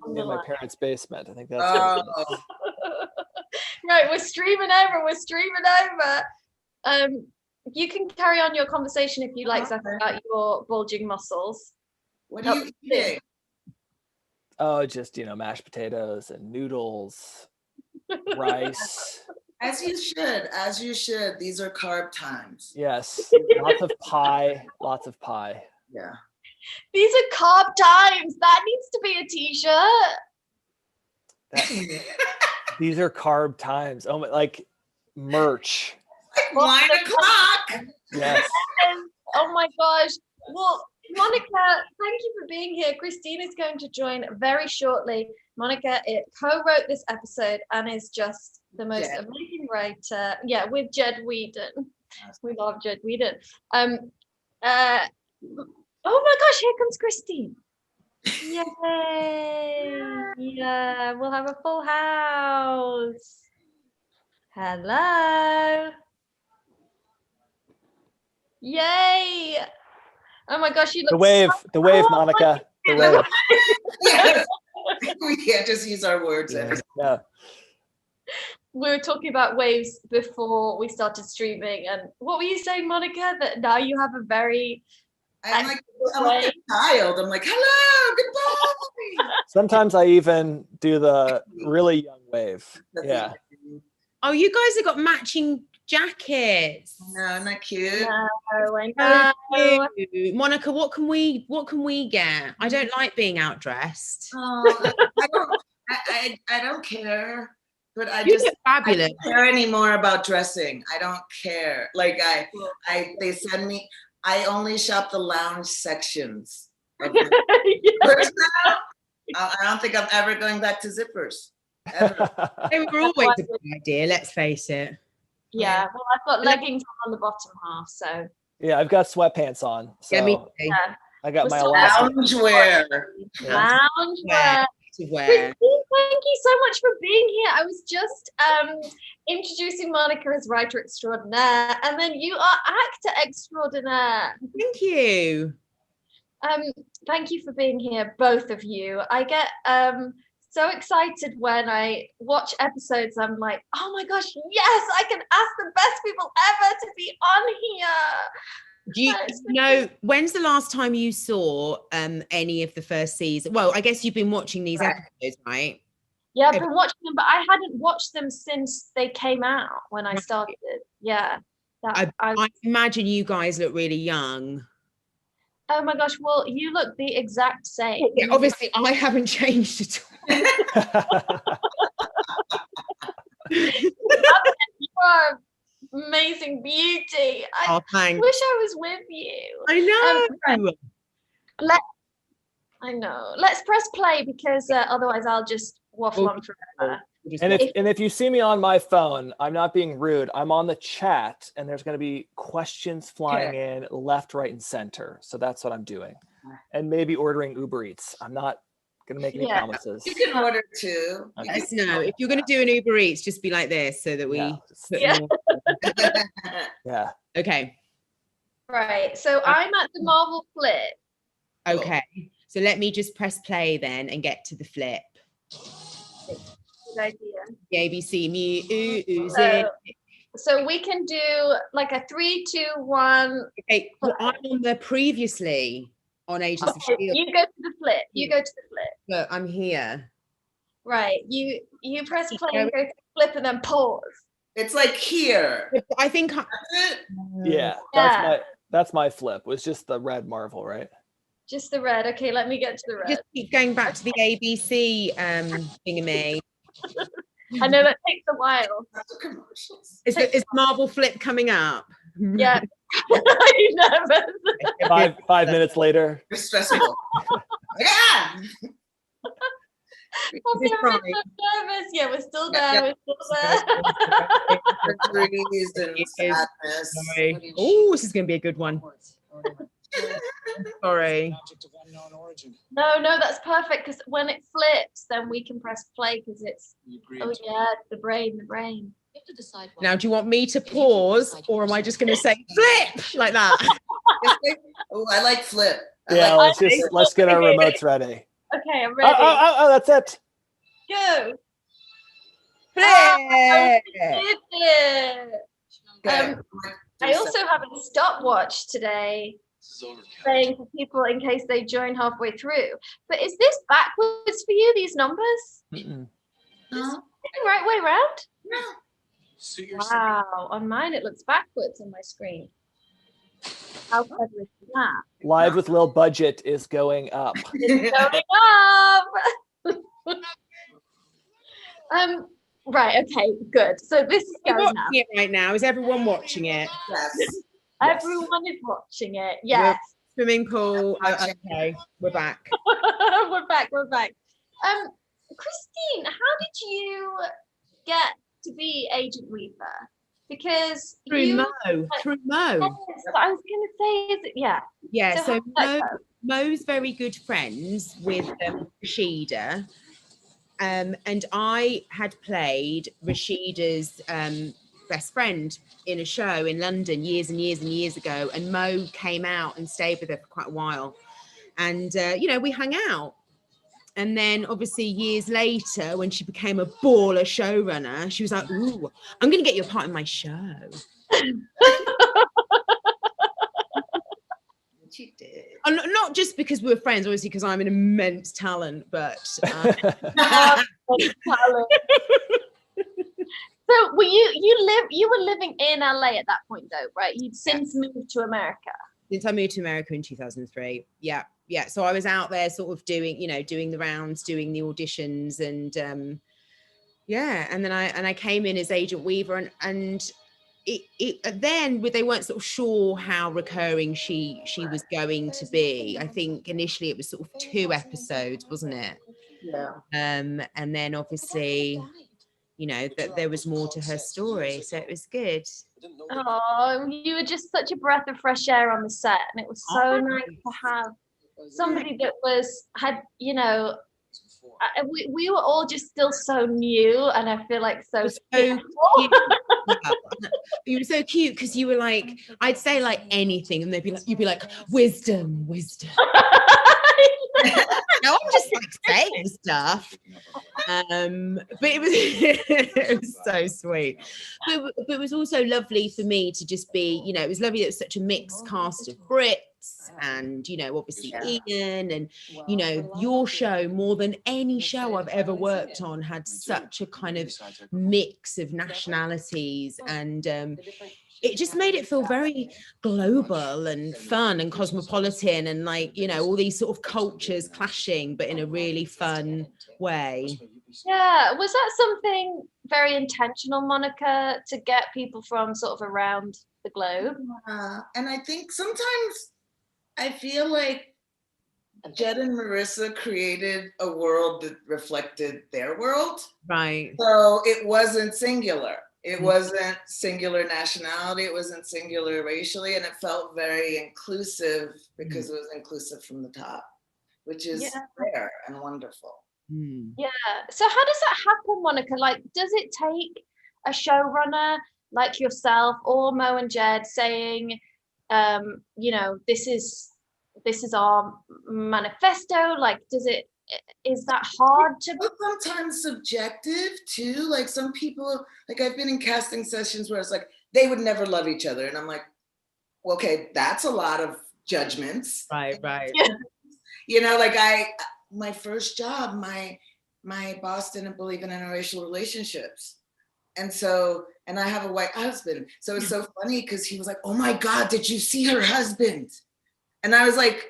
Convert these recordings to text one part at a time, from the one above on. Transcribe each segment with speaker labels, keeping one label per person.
Speaker 1: in my parents' basement. I think that's
Speaker 2: right. We're streaming over. You can carry on your conversation if you like, Zach, about your bulging muscles.
Speaker 3: What are you eating?
Speaker 1: Oh, just, mashed potatoes and noodles, rice.
Speaker 3: As you should. These are carb times.
Speaker 1: Yes, lots of pie.
Speaker 3: Yeah.
Speaker 2: These are carb times. That needs to be a t-shirt.
Speaker 1: These are carb times. Oh my, like merch.
Speaker 3: Like 9 o'clock.
Speaker 1: Yes.
Speaker 2: Oh my gosh. Well, Monica, thank you for being here. Christine is going to join very shortly. Monica co-wrote this episode and is just the most amazing writer. Yeah, with Jed Whedon. We love Jed Whedon. Oh my gosh, here comes Christine. Yay! Yeah, we'll have a full house. Hello. Yay! Oh my gosh, you look
Speaker 1: the wave, Monica. The wave.
Speaker 3: Yes. We can't just use our words.
Speaker 1: Yeah.
Speaker 2: We were talking about waves before we started streaming, and what were you saying, Monica? That now you have a very
Speaker 3: I'm like a child. I'm like, hello, goodbye.
Speaker 1: Sometimes I even do the really young wave. Yeah.
Speaker 4: Oh, you guys have got matching jackets.
Speaker 3: No, not cute.
Speaker 2: No, I know.
Speaker 4: Monica, what can we get? I don't like being outdressed.
Speaker 3: Oh, I don't care. But I
Speaker 4: You
Speaker 3: just
Speaker 4: look fabulous.
Speaker 3: I don't care anymore about dressing. I don't care. Like they send me. I only shop the lounge sections. I don't think I'm ever going back to zippers. Ever.
Speaker 4: They were always a good idea. Let's face it.
Speaker 2: Yeah. Well, I've got leggings on the bottom half, so.
Speaker 1: Yeah, I've got sweatpants on. So
Speaker 4: Yeah, me too.
Speaker 2: Yeah.
Speaker 1: I got my
Speaker 3: loungewear.
Speaker 2: Loungewear. Christine, thank you so much for being here. I was just introducing Monica as writer extraordinaire, and then you are actor extraordinaire.
Speaker 4: Thank you.
Speaker 2: Thank you for being here, both of you. I get so excited when I watch episodes. I'm like, oh my gosh, yes, I can ask the best people ever to be on here.
Speaker 4: Do you know, when's the last time you saw any of the first season? Well, I guess you've been watching these episodes, right?
Speaker 2: Yeah, I've been watching them, but I hadn't watched them since they came out when I started. Yeah.
Speaker 4: I imagine you guys look really young.
Speaker 2: Oh my gosh, well, you look the exact same.
Speaker 4: Yeah, obviously, I haven't changed at all.
Speaker 2: You are amazing beauty. I wish I was with you.
Speaker 4: I know.
Speaker 2: I know. Let's press play because otherwise I'll just waffle on forever.
Speaker 1: And if you see me on my phone, I'm not being rude. I'm on the chat, and there's going to be questions flying in left, right, and center. So that's what I'm doing, and maybe ordering Uber Eats. I'm not going to make any promises.
Speaker 3: You can order too.
Speaker 1: Okay.
Speaker 4: No, if you're going to do an Uber Eats, just be like this so that we.
Speaker 1: Yeah.
Speaker 4: Okay.
Speaker 2: Right. So I'm at the Marvel flip.
Speaker 4: Okay. So let me just press play then and get to the flip.
Speaker 2: Good idea.
Speaker 4: The ABC music.
Speaker 2: So we can do like a 3, 2, 1.
Speaker 4: Okay. Well, I'm on the previously on Agents of Shield.
Speaker 2: You go to the flip. You go to the flip.
Speaker 4: But I'm here.
Speaker 2: Right. You press play and go to the flip and then pause.
Speaker 3: It's like here.
Speaker 4: I think.
Speaker 1: Yeah. That's my flip. It was just the red Marvel, right?
Speaker 2: Just the red. Okay, let me get to the red.
Speaker 4: Just keep going back to the ABC thingamay.
Speaker 2: I know that takes a while.
Speaker 4: Is Marvel flip coming up?
Speaker 2: Yeah. I'm nervous.
Speaker 1: 5 minutes later.
Speaker 3: It's stressful.
Speaker 2: Nervous. Yeah, we're still there.
Speaker 4: Oh, this is going to be a good one. Sorry.
Speaker 2: No, that's perfect because when it flips, then we can press play because it's. Oh yeah, the brain. You have to decide.
Speaker 4: Now, do you want me to pause, or am I just going to say flip like that?
Speaker 3: Oh, I like flip.
Speaker 1: Let's get our remotes ready.
Speaker 2: Okay, I'm
Speaker 1: Oh,
Speaker 2: ready.
Speaker 1: oh, that's it.
Speaker 2: Go.
Speaker 4: Play.
Speaker 2: Did it.
Speaker 3: Okay.
Speaker 2: I also have a stopwatch today saying for people in case they join halfway through. But is this backwards for you, these numbers?
Speaker 1: Mm-mm.
Speaker 3: No,
Speaker 2: Is it the right way around?
Speaker 3: no.
Speaker 2: Wow, on mine it looks backwards on my screen. How clever is that?
Speaker 1: Live with Lil budget is going up.
Speaker 2: It's going up. Right, okay, good. So this is
Speaker 4: We're
Speaker 2: going up.
Speaker 4: watching it right now. Is everyone watching it?
Speaker 3: Yes.
Speaker 2: Everyone is watching it. Yes.
Speaker 4: Swimming pool.
Speaker 3: Watching.
Speaker 4: Okay, we're back.
Speaker 2: We're back. Christine, how did you get to be Agent Weaver? Because
Speaker 4: Through Mo. Through Mo.
Speaker 2: Yes, I was gonna say, is it? Yeah.
Speaker 4: Yeah,
Speaker 2: So
Speaker 4: so
Speaker 2: how did that go?
Speaker 4: Mo's very good friends with Rashida. And I had played Rashida's best friend in a show in London years and years and years ago. And Mo came out and stayed with her for quite a while. And, you know, we hung out. And then obviously years later, when she became a baller showrunner, she was like, ooh, I'm going to get you a part in my show.
Speaker 3: She did.
Speaker 4: And not just because we were friends, obviously, because I'm an immense talent, but
Speaker 2: So were you were living in LA at that point though, right? You'd since moved to America.
Speaker 4: since I moved to America in 2003. Yeah. So I was out there sort of doing the rounds, doing the auditions, and and then I came in as Agent Weaver, and then they weren't sort of sure how recurring she was going to be. I think initially it was sort of 2 episodes, wasn't it?
Speaker 3: Yeah.
Speaker 4: And then obviously, you know, that there was more to her story, so it was good.
Speaker 2: Oh, you were just such a breath of fresh air on the set, and it was so nice to have somebody that had, you know, we were all just still so new, and I feel like so
Speaker 4: cute. You were so cute because you were like, I'd say like anything, and you'd be like, wisdom. No, I'm just like saying stuff. But it was so sweet. But it was also lovely for me to just be, you know, it was lovely that it was such a mixed cast of Brits, and, you know, obviously Ian, and, you know, your show, more than any show I've ever worked on, had such a kind of mix of nationalities, and it just made it feel very global and fun and cosmopolitan, and like, you know, all these sort of cultures clashing, but in a really fun way.
Speaker 2: Yeah, was that something very intentional, Monica, to get people from sort of around the globe?
Speaker 3: And I think sometimes I feel like Jed and Marissa created a world that reflected their world.
Speaker 4: Right.
Speaker 3: So it wasn't singular. It wasn't singular nationality. It wasn't singular racially. And it felt very inclusive because it was inclusive from the top, which is rare and wonderful.
Speaker 2: Yeah. So how does that happen, Monica? Like, does it take a showrunner like yourself or Mo and Jed saying, you know, this is our manifesto? Like, is that hard to?
Speaker 3: It's sometimes subjective too. Like some people, like I've been in casting sessions where it's like, they would never love each other. And I'm like, well, okay, that's a lot of judgments.
Speaker 4: Right.
Speaker 2: Yeah.
Speaker 3: You know, like my first job, my boss didn't believe in interracial relationships. And I have a white husband. So it's so funny because he was like, oh my God, did you see her husband? And I was like,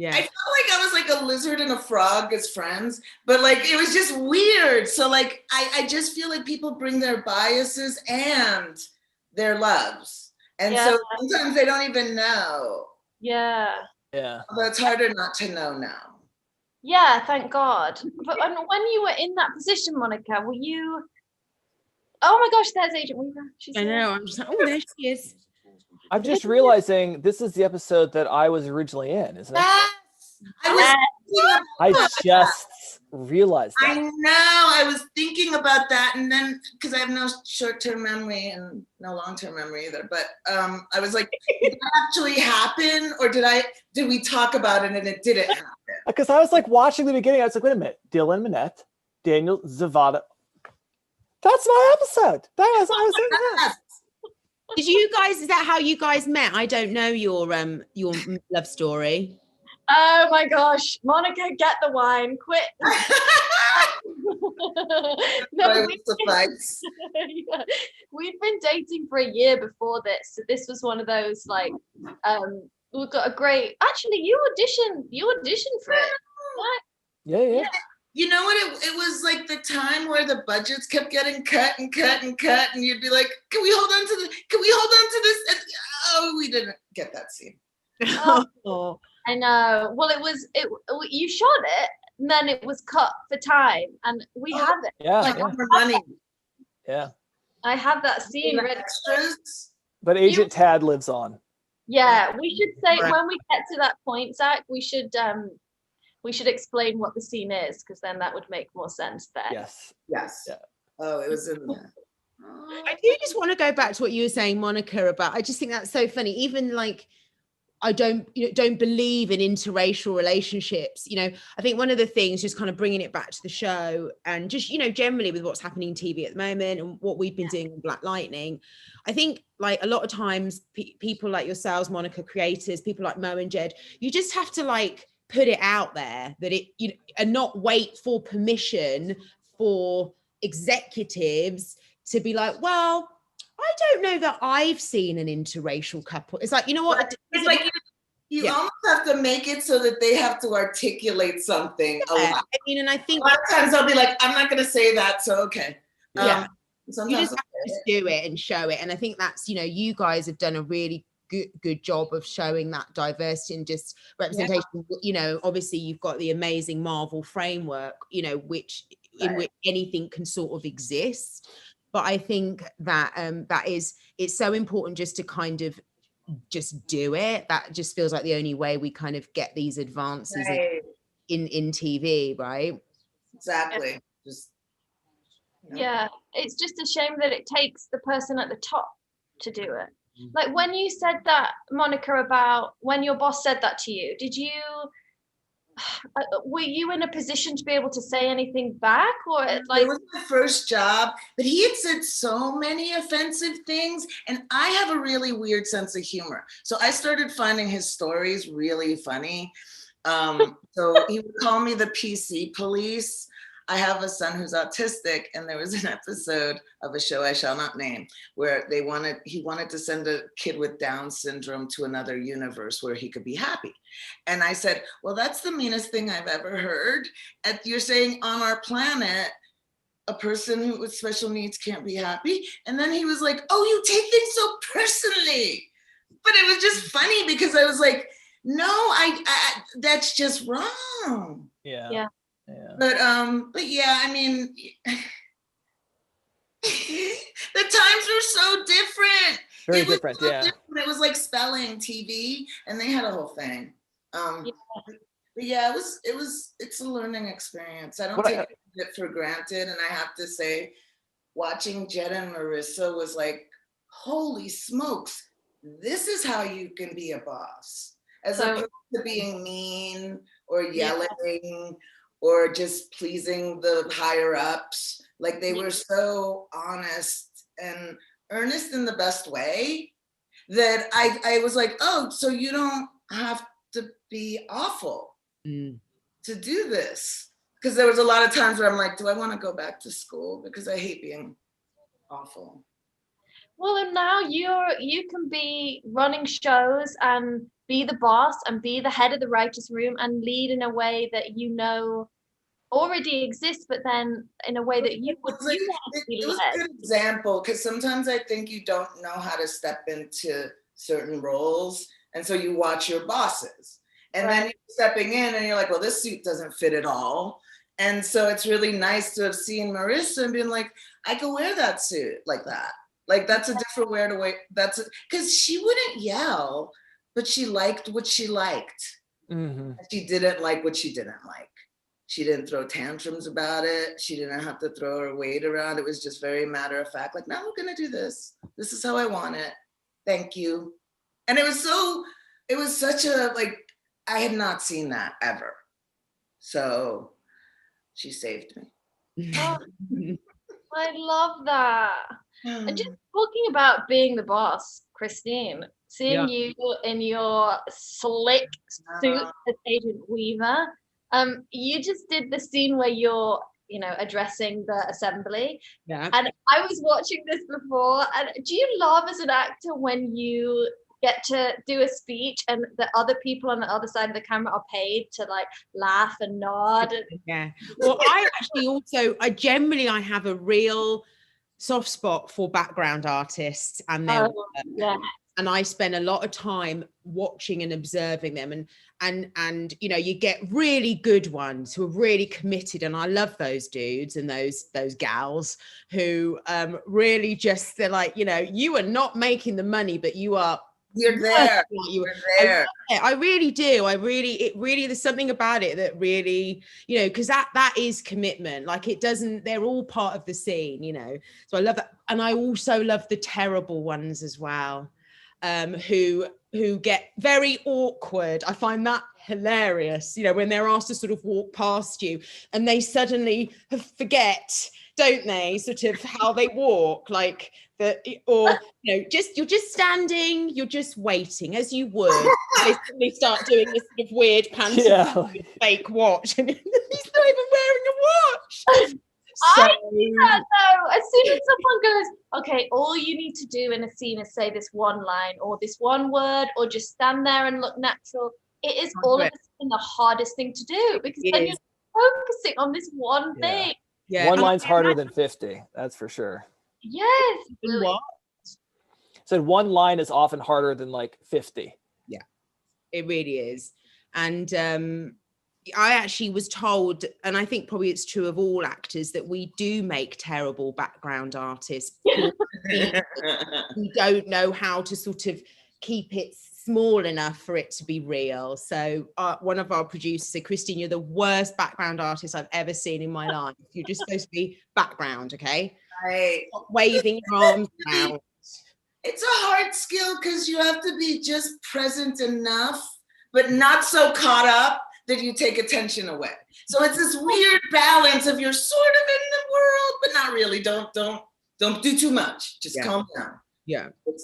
Speaker 3: I felt like I was like a lizard and a frog as friends, but like, it was just weird. So like, I just feel like people bring their biases and their loves. And so sometimes they don't even know.
Speaker 2: Yeah.
Speaker 3: Although it's harder not to know now.
Speaker 2: Yeah, thank God. But when you were in that position, Monica, were you? Oh my gosh, there's Agent Weaver.
Speaker 4: I know. I'm just like, oh, there she is.
Speaker 1: I'm just realizing this is the episode that I was originally in, isn't it?
Speaker 3: Yes!
Speaker 1: realize that.
Speaker 3: I know. I was thinking about that, and then because I have no short-term memory and no long-term memory either, but I was like, did that actually happen, or did we talk about it and it didn't happen?
Speaker 1: Because I was like watching the beginning, I was like, wait a minute, Dylan Minette, Daniel Zavada. That's my episode. I was in that.
Speaker 4: Did you guys, is that how you guys met? I don't know your love story.
Speaker 2: Oh my gosh, Monica, get the wine, quit. No, we'd been dating for a year before this, so this was one of those like, we've got a great. Actually, you auditioned for it. Right?
Speaker 1: Yeah.
Speaker 3: You know what? It was like the time where the budgets kept getting cut, and you'd be like, "Can we hold on to this? Can we hold on to this?" And, oh, we didn't get that scene.
Speaker 4: Oh.
Speaker 2: I know. Well, you shot it, and then it was cut for time, and we have it.
Speaker 1: Yeah.
Speaker 3: Like for money.
Speaker 1: Yeah.
Speaker 2: I have that scene ready.
Speaker 3: Extras.
Speaker 1: But Agent Tad lives on.
Speaker 2: Yeah, we should say when we get to that point, Zach, we should explain what the scene is, because then that would make more sense there.
Speaker 3: Yes.
Speaker 1: Yeah.
Speaker 3: Oh, it was in there.
Speaker 4: I do just want to go back to what you were saying, Monica, about, I just think that's so funny. Even like, I don't believe in interracial relationships. I think one of the things, just kind of bringing it back to the show, and just, generally with what's happening in TV at the moment and what we've been doing in Black Lightning, I think like a lot of times people like yourselves, Monica, creators, people like Mo and Jed, you just have to like put it out there that and not wait for permission for executives to be like, well, I don't know that I've seen an interracial couple. It's like, you know what?
Speaker 3: It's like you almost have to make it so that they have to articulate something a lot.
Speaker 4: I mean, and I think
Speaker 3: a lot of times I'll be like, I'm not going to say that, so okay.
Speaker 4: Yeah.
Speaker 3: Sometimes
Speaker 4: you just have to just do it and show it. And I think that's, you guys have done a really good job of showing that diversity and just representation. Obviously you've got the amazing Marvel framework, which anything can sort of exist. But I think that it's so important just to kind of just do it. That just feels like the only way we kind of get these advances in TV, right?
Speaker 3: Exactly.
Speaker 2: Yeah, it's just a shame that it takes the person at the top to do it. Like when you said that, Monica, about when your boss said that to you, were you in a position to be able to say anything back, or like?
Speaker 3: It was my first job, but he had said so many offensive things, and I have a really weird sense of humor. So I started finding his stories really funny. So he would call me the PC police. I have a son who's autistic, and there was an episode of a show I shall not name where he wanted to send a kid with Down syndrome to another universe where he could be happy. And I said, well, that's the meanest thing I've ever heard. And you're saying on our planet, a person with special needs can't be happy. And then he was like, oh, you take things so personally. But it was just funny because I was like, no, I that's just wrong.
Speaker 1: Yeah.
Speaker 3: But yeah, I mean, the times were so different.
Speaker 1: Very different, yeah.
Speaker 3: It was like spelling TV, and they had a whole thing. But yeah, it's a learning experience. I don't take it for granted, and I have to say, watching Jed and Marissa was like, holy smokes, this is how you can be a boss, as opposed to being mean or yelling. Or just pleasing the higher ups. Like they were so honest and earnest in the best way that I was like, oh, so you don't have to be awful to do this. Because there was a lot of times where I'm like, do I want to go back to school? Because I hate being awful.
Speaker 2: Well, and now you can be running shows and be the boss and be the head of the writers' room and lead in a way that already exists, but then in a way that you would want to be led. It was a good
Speaker 3: example, because sometimes I think you don't know how to step into certain roles, and so you watch your bosses, and then you're stepping in and you're like, well, this suit doesn't fit at all. And so it's really nice to have seen Marissa and been like, I could wear that suit like that. Like that's a different way to wear. That's because she wouldn't yell, but she liked what she liked.
Speaker 1: Mm-hmm.
Speaker 3: She didn't like what she didn't like. She didn't throw tantrums about it. She didn't have to throw her weight around. It was just very matter of fact, like, now we're gonna do this. This is how I want it. Thank you. And it was such a, like, I had not seen that ever. So she saved me.
Speaker 2: Oh, I love that. And just talking about being the boss, Christine, seeing you in your slick suit as Agent Weaver, you just did the scene where you're, you know, addressing the assembly.
Speaker 4: Yeah.
Speaker 2: And I was watching this before. And do you love as an actor when you get to do a speech and the other people on the other side of the camera are paid to like laugh and nod?
Speaker 4: Yeah. Well, I actually also, I have a real soft spot for background artists and their work.
Speaker 2: Yeah.
Speaker 4: And I spend a lot of time watching and observing them, and you know, you get really good ones who are really committed, and I love those dudes and those gals who really just, they're like, you know, you are not making the money, but you're there. You're there. I really do. There's something about it that really, you know, because that is commitment. Like, it doesn't, they're all part of the scene, you know. So I love that. And I also love the terrible ones as well, who get very awkward. I find that hilarious, you know, when they're asked to sort of walk past you and they suddenly forget, don't they, sort of how they walk, like that, or, you know, you're just standing, you're just waiting as you would. They suddenly start doing this sort of weird fake watch, and he's not even wearing a watch. So,
Speaker 2: I do that though. As soon as someone goes, okay, all you need to do in a scene is say this one line or this one word, or just stand there and look natural. It is all of a sudden the hardest thing to do, because then you're focusing on this one thing.
Speaker 1: Yeah. One line's harder than 50. That's for sure.
Speaker 2: Yes. Really.
Speaker 4: What?
Speaker 1: Said one line is often harder than like 50.
Speaker 4: Yeah, it really is. And I actually was told, and I think probably it's true of all actors, that we do make terrible background artists. We don't know how to sort of keep it small enough for it to be real. So one of our producers said, Christine, you're the worst background artist I've ever seen in my life. You're just supposed to be background, okay?
Speaker 3: Right.
Speaker 4: Stop waving your arms around.
Speaker 3: It's a hard skill because you have to be just present enough, but not so caught up that you take attention away. So it's this weird balance of you're sort of in the world, but not really. Don't do too much. Just calm down.
Speaker 4: Yeah.
Speaker 3: This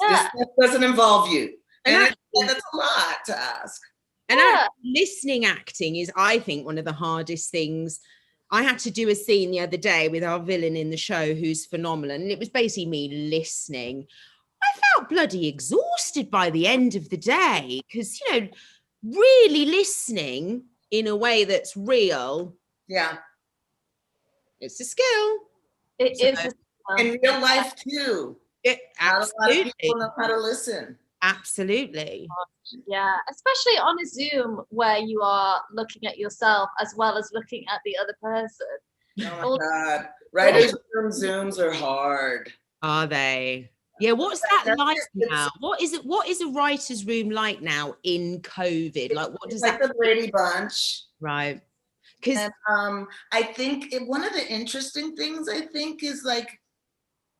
Speaker 3: doesn't involve you. And that's a lot to ask.
Speaker 4: And listening acting is, I think, one of the hardest things. I had to do a scene the other day with our villain in the show, who's phenomenal. And it was basically me listening. I felt bloody exhausted by the end of the day, because, you know, really listening in a way that's real.
Speaker 3: Yeah.
Speaker 4: It's a skill.
Speaker 2: It is a skill.
Speaker 3: In real life too.
Speaker 4: Absolutely.
Speaker 3: Not a lot of people know how to listen.
Speaker 4: Absolutely.
Speaker 2: Yeah, especially on a Zoom where you are looking at yourself as well as looking at the other person.
Speaker 3: Oh my God. Writers' room Zooms are hard.
Speaker 4: Are they? Yeah, what's that like now? What is a writer's room like now in COVID? Like, what does
Speaker 3: like
Speaker 4: that?
Speaker 3: the Brady Bunch,
Speaker 4: right? Because
Speaker 3: I think one of the interesting things I think is like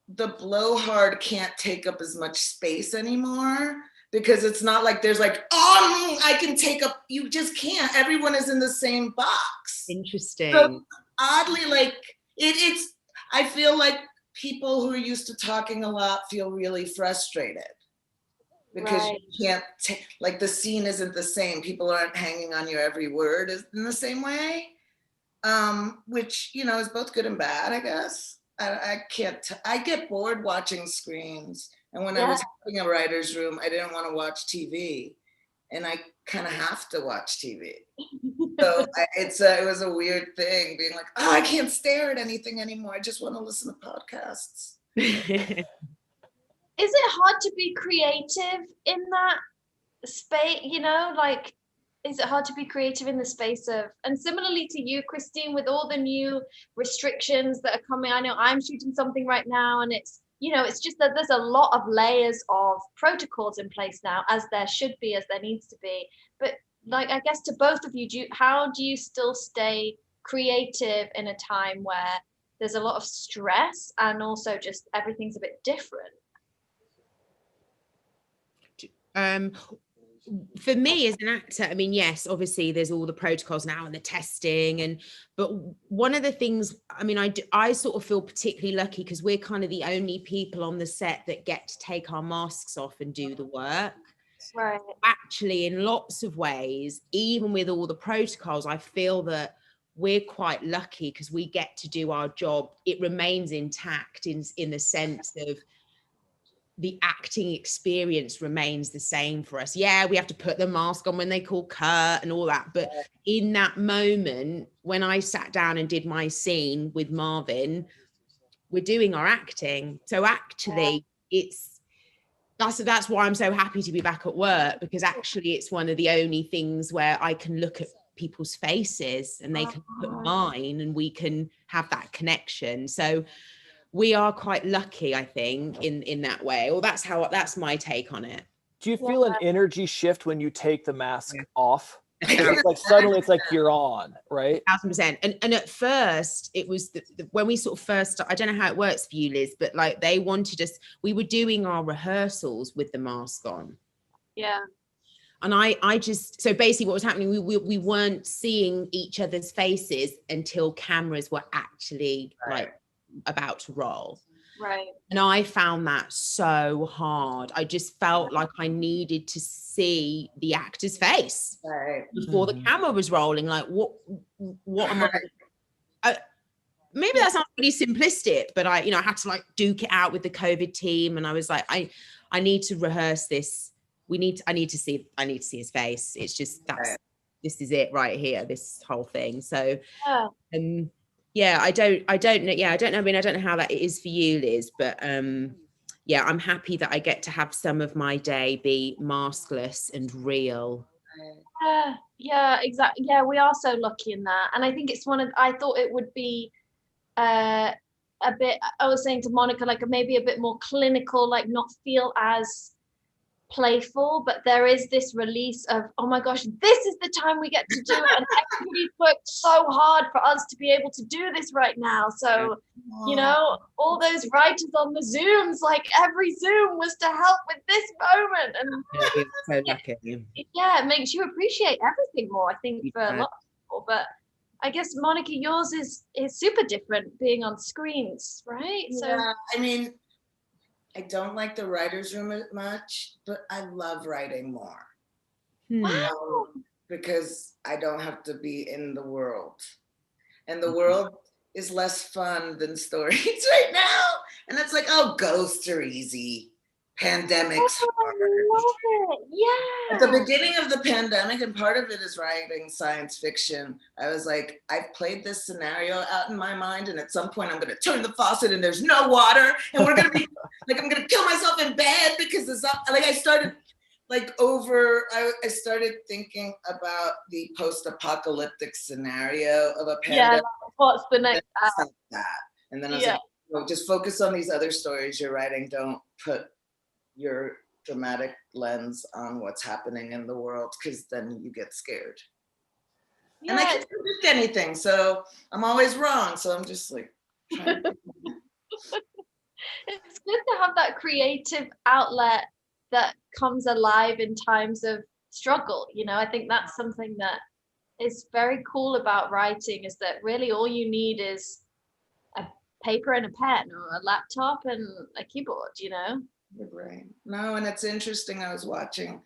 Speaker 3: the blowhard can't take up as much space anymore, because it's not like there's like, I can take up. You just can't. Everyone is in the same box.
Speaker 4: Interesting.
Speaker 3: So oddly, like it's. I feel like people who are used to talking a lot feel really frustrated because you can't like the scene isn't the same. People aren't hanging on your every word in the same way, which, you know, is both good and bad, I guess. I get bored watching screens, and when I was having a writer's room, I didn't want to watch TV, and I kind of have to watch TV. So it was a weird thing being like, I can't stare at anything anymore. I just want to listen to podcasts.
Speaker 2: Is it hard to be creative in that space? You know, like, is it hard to be creative in the space of, and similarly to you, Christine, with all the new restrictions that are coming? I know I'm shooting something right now, and it's, you know, it's just that there's a lot of layers of protocols in place now, as there should be, as there needs to be. But like, I guess to both of you, how do you still stay creative in a time where there's a lot of stress and also just everything's a bit different?
Speaker 4: For me as an actor, I mean, yes, obviously there's all the protocols now and the testing, but one of the things, I mean, I sort of feel particularly lucky because we're kind of the only people on the set that get to take our masks off and do the work.
Speaker 2: Right.
Speaker 4: Actually, in lots of ways, even with all the protocols, I feel that we're quite lucky because we get to do our job. It remains intact in the sense of the acting experience remains the same for us. Yeah, we have to put the mask on when they call cut and all that. But in that moment, when I sat down and did my scene with Marvin, we're doing our acting. So actually, that's why I'm so happy to be back at work, because actually it's one of the only things where I can look at people's faces and they can put mine and we can have that connection. So we are quite lucky, I think, in that way. Or that's my take on it.
Speaker 1: Do you feel an energy shift when you take the mask off? It's like suddenly it's like you're on, right?
Speaker 4: 1000%. And at first it was when we sort of first, I don't know how it works for you, Liz, but like they wanted us, we were doing our rehearsals with the mask on.
Speaker 2: Yeah.
Speaker 4: And I just, so basically what was happening, we weren't seeing each other's faces until cameras were actually like about to roll.
Speaker 2: Right.
Speaker 4: And I found that so hard. I just felt like I needed to see the actor's face before the camera was rolling. Like, what am I? Maybe that sounds pretty simplistic, but I had to like duke it out with the COVID team, and I was like, I need to rehearse this. I need to see his face. It's just this is it right here. This whole thing. So, yeah, I don't know. Yeah, I don't know. I mean, I don't know how that is for you, Liz, but yeah, I'm happy that I get to have some of my day be maskless and real.
Speaker 2: Yeah, exactly. Yeah, we are so lucky in that. And I think it's I thought it would be a bit, I was saying to Monica, like maybe a bit more clinical, like not feel as playful, but there is this release of, oh my gosh, this is the time we get to do it, and everybody's worked so hard for us to be able to do this right now. So all those writers on the Zooms, like every Zoom was to help with this moment, and
Speaker 4: so lucky.
Speaker 2: It makes you appreciate everything more, I think, for a lot of people. But I guess, Monica, yours is super different being on screens, right? So
Speaker 3: I mean, I don't like the writer's room much, but I love writing more.
Speaker 2: Wow.
Speaker 3: Because I don't have to be in the world. And the world is less fun than stories right now. And it's like, oh, ghosts are easy. Pandemics hard.
Speaker 2: I love it. Yeah.
Speaker 3: At the beginning of the pandemic, and part of it is writing science fiction, I was like, I've played this scenario out in my mind, and at some point I'm gonna turn the faucet and there's no water, and we're gonna be like, I'm gonna kill myself in bed because it's not, like I started thinking about the post-apocalyptic scenario of a pandemic.
Speaker 2: Yeah, what's the next
Speaker 3: that. And then I was like, just focus on these other stories you're writing. Don't put your dramatic lens on what's happening in the world, because then you get scared. Yeah. And I can't predict anything, so I'm always wrong. So I'm just like trying to
Speaker 2: It's good to have that creative outlet that comes alive in times of struggle. I think that's something that is very cool about writing, is that really all you need is a paper and a pen, or a laptop and a keyboard,
Speaker 3: Your brain. No, and it's interesting. I was watching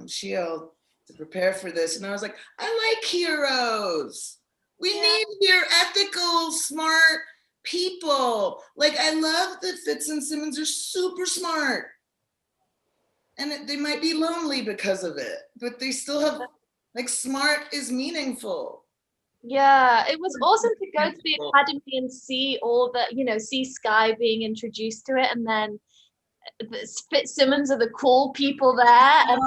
Speaker 3: Shield to prepare for this, and I was like, I like heroes. We need your ethical, smart people. Like, I love that Fitz and Simmons are super smart, and they might be lonely because of it, but they still have, like, smart is meaningful.
Speaker 2: Yeah, it was awesome to go to the academy and see all the, see Sky being introduced to it, and then Fitzsimmons are the cool people there, and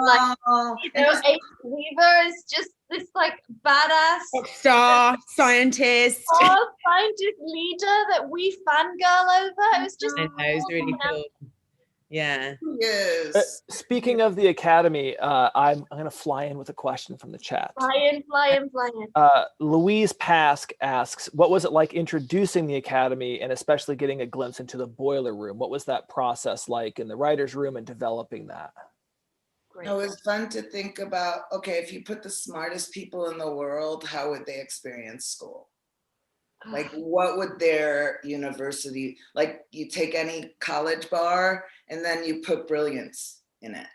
Speaker 2: Ace Weaver is just this like badass
Speaker 4: star scientist
Speaker 2: leader that we fangirl over. It was just
Speaker 4: it was really cool. Yeah.
Speaker 3: Yes.
Speaker 1: Speaking of the Academy, I'm going to fly in with a question from the chat.
Speaker 2: Fly in.
Speaker 1: Louise Pask asks, what was it like introducing the Academy and especially getting a glimpse into the boiler room? What was that process like in the writer's room and developing that?
Speaker 2: Great.
Speaker 3: It was fun to think about, okay, if you put the smartest people in the world, how would they experience school? Like, what would their university, like you take any college bar and then you put brilliance in it.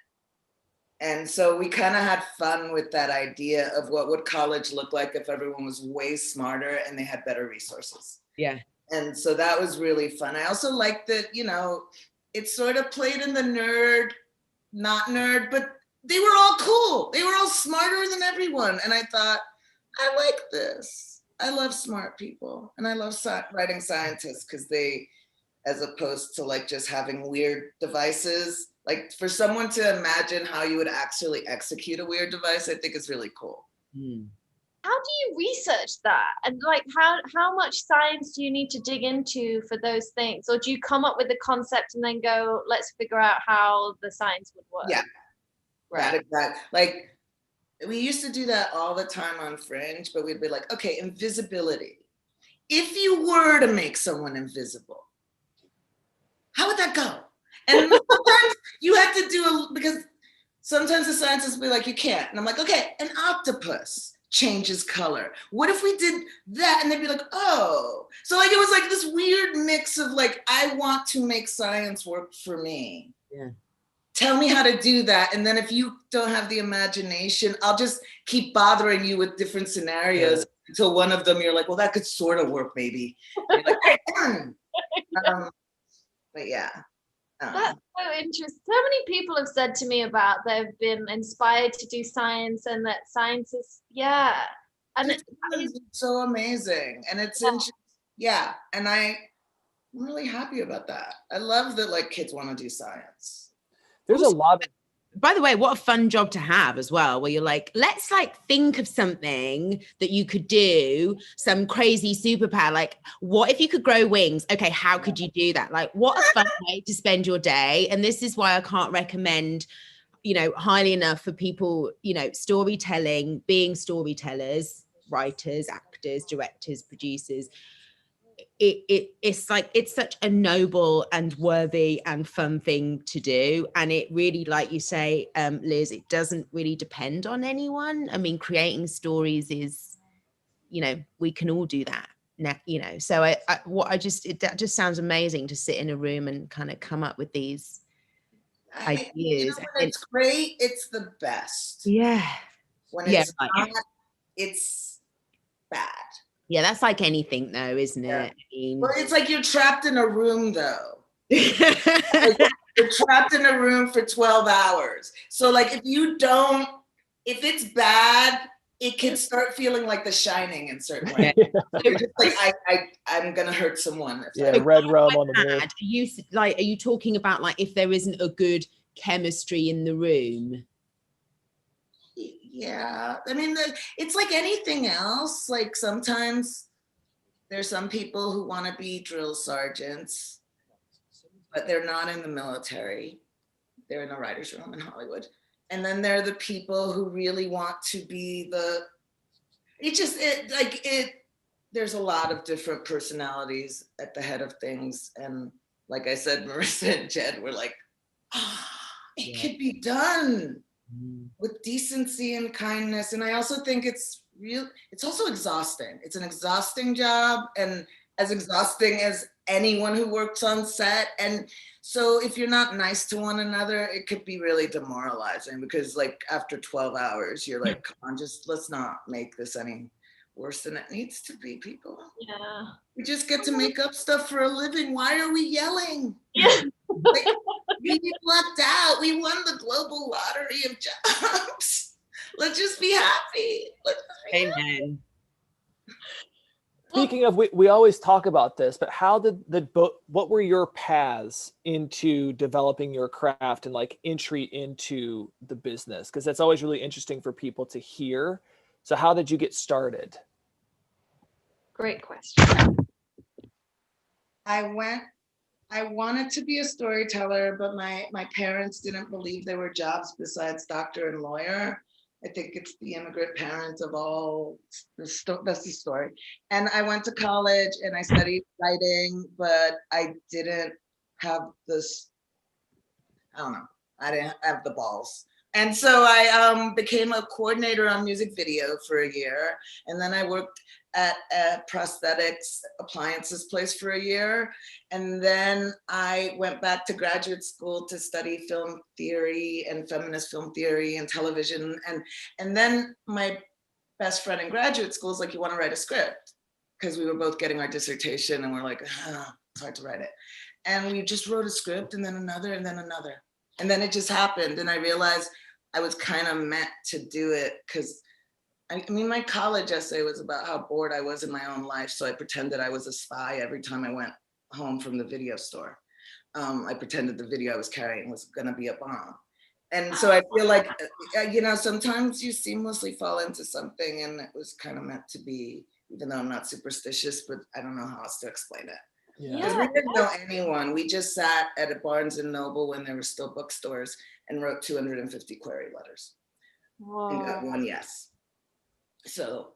Speaker 3: And so we kind of had fun with that idea of what would college look like if everyone was way smarter and they had better resources.
Speaker 4: Yeah.
Speaker 3: And so that was really fun. I also liked that, you know, it sort of played in the nerd, not nerd, but they were all cool. They were all smarter than everyone. And I thought, I like this. I love smart people and I love writing scientists because they, as opposed to like just having weird devices, like for someone to imagine how you would actually execute a weird device, I think is really cool.
Speaker 2: How do you research that? And like, how much science do you need to dig into for those things? Or do you come up with the concept and then go, let's figure out how the science would work?
Speaker 3: Yeah,
Speaker 2: right.
Speaker 3: Exactly. Like, we used to do that all the time on Fringe, but we'd be like, okay, invisibility. If you were to make someone invisible, how would that go? And sometimes you have to do because sometimes the scientists will be like, you can't. And I'm like, okay, an octopus changes color. What if we did that? And they'd be like, oh. So like, it was like this weird mix of like, I want to make science work for me.
Speaker 4: Yeah.
Speaker 3: Tell me how to do that. And then if you don't have the imagination, I'll just keep bothering you with different scenarios until one of them you're like, well, that could sort of work maybe. You're like, but yeah.
Speaker 2: That's so interesting. So many people have said to me about they've been inspired to do science and that science is, And
Speaker 3: it's so amazing. And it's interesting. Yeah. And I'm really happy about that. I love that like kids want to do science.
Speaker 1: There's a lot of,
Speaker 4: by the way, what a fun job to have as well, where you're like, let's like think of something that you could do, some crazy superpower. Like, what if you could grow wings? Okay, how could you do that? Like, what a fun way to spend your day. And this is why I can't recommend, you know, highly enough for people, you know, storytelling, being storytellers, writers, actors, directors, producers. It's like, it's such a noble and worthy and fun thing to do. And it really, like you say, Liz, it doesn't really depend on anyone. I mean, creating stories is, you know, we can all do that now, you know. So that just sounds amazing to sit in a room and kind of come up with these ideas.
Speaker 3: You know, when it's great, it's the best.
Speaker 4: Yeah.
Speaker 3: When it's not, it's bad.
Speaker 4: Yeah, that's like anything though, isn't it? I mean,
Speaker 3: well, it's like you're trapped in a room though. Like, you're trapped in a room for 12 hours. So like if it's bad, it can start feeling like The Shining in certain ways. You're just like, I'm gonna hurt someone.
Speaker 1: Red Room on the moon.
Speaker 4: Are you talking about like if there isn't a good chemistry in the room?
Speaker 3: Yeah, I mean, it's like anything else. Like sometimes there's some people who want to be drill sergeants, but they're not in the military. They're in a writer's room in Hollywood. And then there are the people who really want to be there's a lot of different personalities at the head of things. And like I said, Marissa and Jed were like, it could be done with decency and kindness. And I also think it's also exhausting. It's an exhausting job, and as exhausting as anyone who works on set. And so if you're not nice to one another, it could be really demoralizing, because like after 12 hours, you're like, come on, let's not make this any worse than it needs to be, people.
Speaker 2: Yeah.
Speaker 3: We just get to make up stuff for a living. Why are we yelling?
Speaker 2: Yeah.
Speaker 3: Like, we lucked out. We won the global lottery of jobs. Let's just be happy.
Speaker 4: Amen.
Speaker 1: Speaking of, we always talk about this, but how did what were your paths into developing your craft and like entry into the business? Because that's always really interesting for people to hear. So how did you get started?
Speaker 2: Great question.
Speaker 3: I went I wanted to be a storyteller, but my parents didn't believe there were jobs besides doctor and lawyer. I think it's the immigrant parents of all, that's the story. And I went to college and I studied writing, but I didn't have this, I don't know, I didn't have the balls. And so I became a coordinator on music video for a year. And then I worked at a prosthetics appliances place for a year. And then I went back to graduate school to study film theory and feminist film theory and television. And then my best friend in graduate school is like, you want to write a script? Because we were both getting our dissertation and we're like, it's hard to write it. And we just wrote a script and then another and then another. And then it just happened. And I realized I was kind of meant to do it because I mean, my college essay was about how bored I was in my own life. So I pretended I was a spy every time I went home from the video store. I pretended the video I was carrying was gonna be a bomb. And so I feel like, you know, sometimes you seamlessly fall into something and it was kind of meant to be, even though I'm not superstitious, but I don't know how else to explain it. Because we didn't know anyone. We just sat at a Barnes and Noble when there were still bookstores and wrote 250 query letters.
Speaker 2: Whoa.
Speaker 3: And got one yes. So.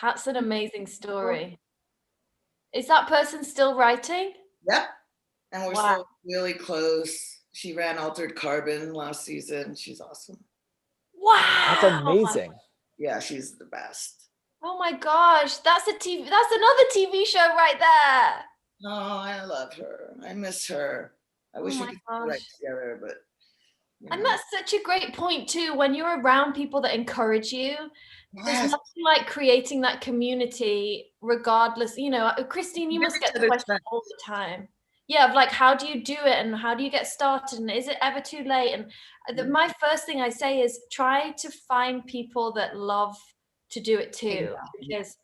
Speaker 2: That's an amazing story. Is that person still writing?
Speaker 3: Yep. And we're still really close. She ran Altered Carbon last season. She's awesome.
Speaker 2: Wow.
Speaker 1: That's amazing.
Speaker 3: Yeah, she's the best.
Speaker 2: Oh my gosh, that's another TV show right there.
Speaker 3: Oh, I love her. I miss her. I wish we could write together, but.
Speaker 2: And that's such a great point too. When you're around people that encourage you, there's nothing like creating that community, regardless. You know, Christine, you must get the question all the time. Yeah, of like, how do you do it, and how do you get started, and is it ever too late? And my first thing I say is try to find people that love to do it too, because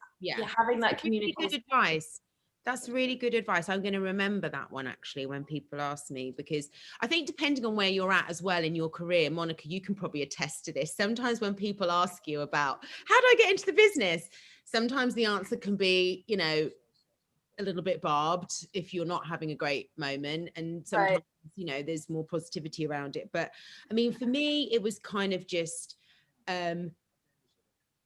Speaker 2: having that community.
Speaker 4: Really good advice. That's really good advice. I'm going to remember that one actually when people ask me, because I think depending on where you're at as well in your career, Monica, you can probably attest to this. Sometimes when people ask you about how do I get into the business, sometimes the answer can be, you know, a little bit barbed if you're not having a great moment, and sometimes you know there's more positivity around it. But I mean, for me, it was kind of just